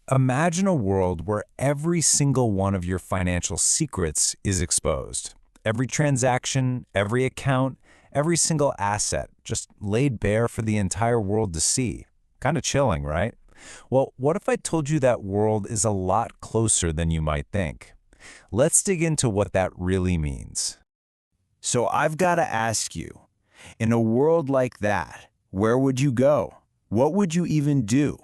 Imagine a world where every single one of your financial secrets is exposed. Every transaction, every account, every single asset just laid bare for the entire world to see. Kind of chilling, right? Well, what if I told you that world is a lot closer than you might think? Let's dig into what that really means. So I've got to ask you, in a world like that, where would you go? What would you even do?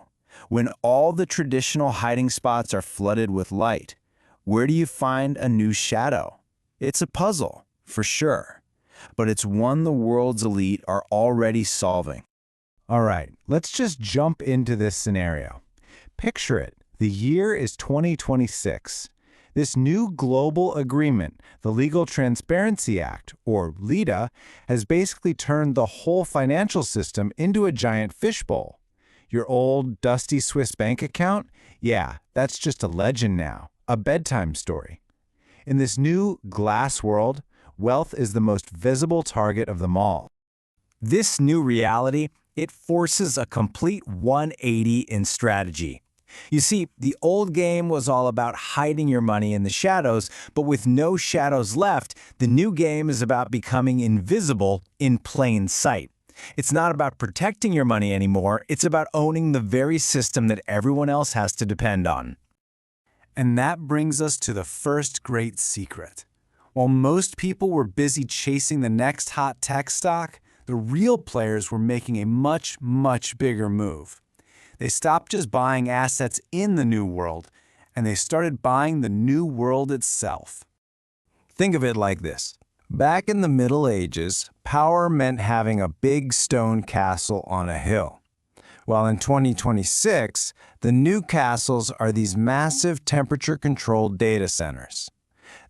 When all the traditional hiding spots are flooded with light, where do you find a new shadow? It's a puzzle, for sure, but it's one the world's elite are already solving. All right, let's just jump into this scenario. Picture it. The year is 2026. This new global agreement, the Legal Transparency Act, or LETA, has basically turned the whole financial system into a giant fishbowl. Your old, dusty Swiss bank account? Yeah, that's just a legend now, a bedtime story. In this new glass world, wealth is the most visible target of them all. This new reality, it forces a complete 180 in strategy. You see, the old game was all about hiding your money in the shadows, but with no shadows left, the new game is about becoming invisible in plain sight. It's not about protecting your money anymore, it's about owning the very system that everyone else has to depend on. And that brings us to the first great secret. While most people were busy chasing the next hot tech stock, the real players were making a much, much bigger move. They stopped just buying assets in the new world, and they started buying the new world itself. Think of it like this. Back in the Middle Ages, power meant having a big stone castle on a hill. While in 2026, the new castles are these massive temperature-controlled data centers.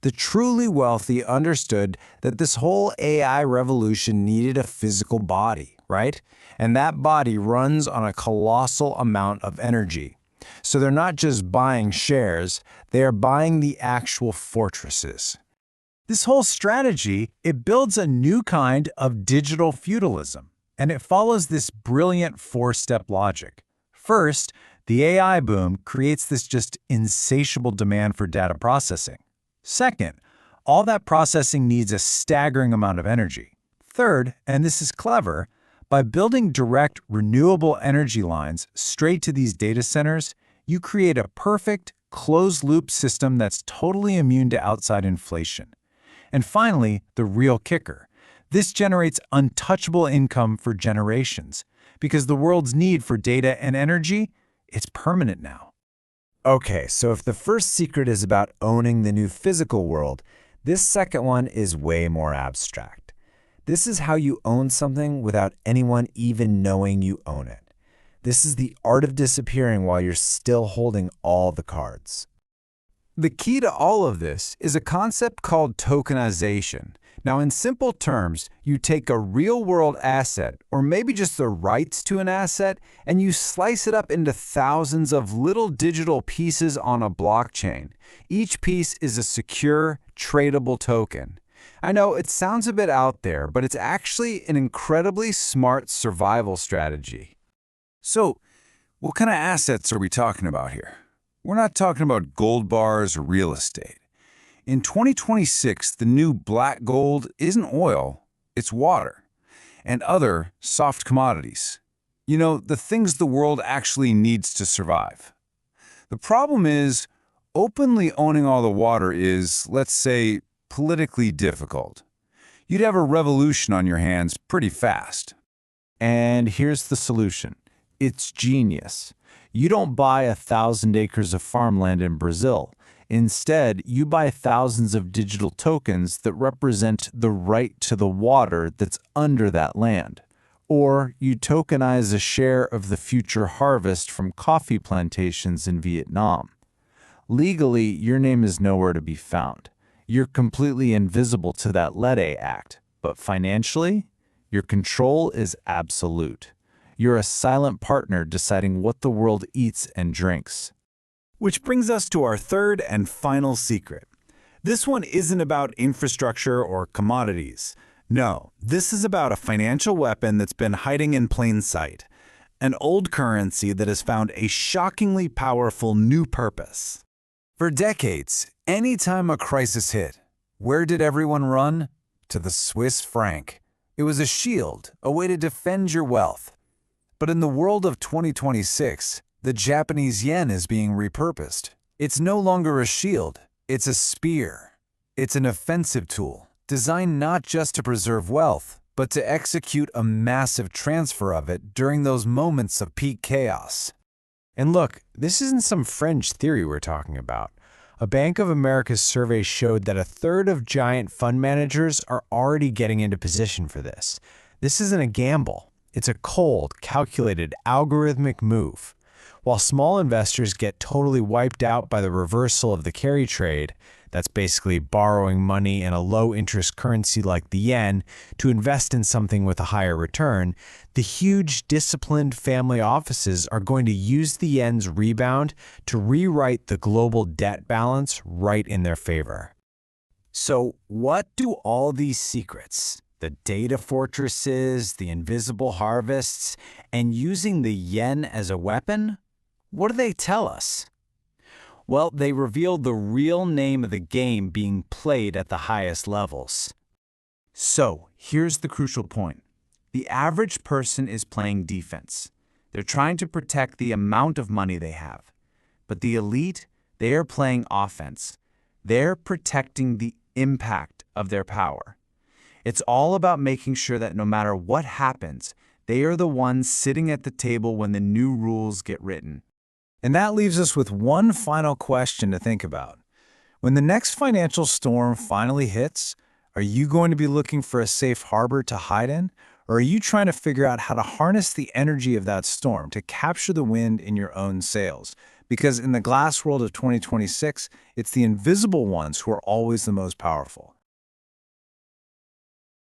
The truly wealthy understood that this whole AI revolution needed a physical body, right? And that body runs on a colossal amount of energy. So they're not just buying shares, they are buying the actual fortresses. This whole strategy, it builds a new kind of digital feudalism, and it follows this brilliant four-step logic. First, the AI boom creates this just insatiable demand for data processing. Second, all that processing needs a staggering amount of energy. Third, and this is clever, by building direct renewable energy lines straight to these data centers, you create a perfect, closed-loop system that's totally immune to outside inflation. And finally, the real kicker. This generates untouchable income for generations, because the world's need for data and energy, it's permanent now. Okay, so if the first secret is about owning the new physical world, this second one is way more abstract. This is how you own something without anyone even knowing you own it. This is the art of disappearing while you're still holding all the cards. The key to all of this is a concept called tokenization. Now, in simple terms, you take a real-world asset, or maybe just the rights to an asset, and you slice it up into thousands of little digital pieces on a blockchain. Each piece is a secure, tradable token. I know it sounds a bit out there, but it's actually an incredibly smart survival strategy. So, what kind of assets are we talking about here? We're not talking about gold bars or real estate. In 2026, the new black gold isn't oil, it's water, and other soft commodities. You know, the things the world actually needs to survive. The problem is, openly owning all the water is, let's say, politically difficult. You'd have a revolution on your hands pretty fast. And here's the solution. It's genius. You don't buy 1,000 acres of farmland in Brazil. Instead, you buy thousands of digital tokens that represent the right to the water that's under that land. Or you tokenize a share of the future harvest from coffee plantations in Vietnam. Legally, your name is nowhere to be found. You're completely invisible to that Lede Act. But financially, your control is absolute. You're a silent partner deciding what the world eats and drinks. Which brings us to our third and final secret. This one isn't about infrastructure or commodities. No, this is about a financial weapon that's been hiding in plain sight. an old currency that has found a shockingly powerful new purpose. For decades, anytime a crisis hit, where did everyone run? To the Swiss franc. It was a shield, a way to defend your wealth. But in the world of 2026, the Japanese yen is being repurposed. It's no longer a shield, it's a spear. It's an offensive tool, designed not just to preserve wealth, but to execute a massive transfer of it during those moments of peak chaos. And look, this isn't some fringe theory we're talking about. A Bank of America survey showed that a third of giant fund managers are already getting into position for this. This isn't a gamble. It's a cold, calculated, algorithmic move. While small investors get totally wiped out by the reversal of the carry trade, that's basically borrowing money in a low-interest currency like the yen to invest in something with a higher return, the huge, disciplined family offices are going to use the yen's rebound to rewrite the global debt balance right in their favor. So what do all these secrets, the data fortresses, the invisible harvests, and using the yen as a weapon, what do they tell us? Well, they reveal the real name of the game being played at the highest levels. So, here's the crucial point. The average person is playing defense. They're trying to protect the amount of money they have. But the elite, they are playing offense. They're protecting the impact of their power. It's all about making sure that no matter what happens, they are the ones sitting at the table when the new rules get written. And that leaves us with one final question to think about. When the next financial storm finally hits, are you going to be looking for a safe harbor to hide in? Or are you trying to figure out how to harness the energy of that storm to capture the wind in your own sails? Because in the glass world of 2026, it's the invisible ones who are always the most powerful.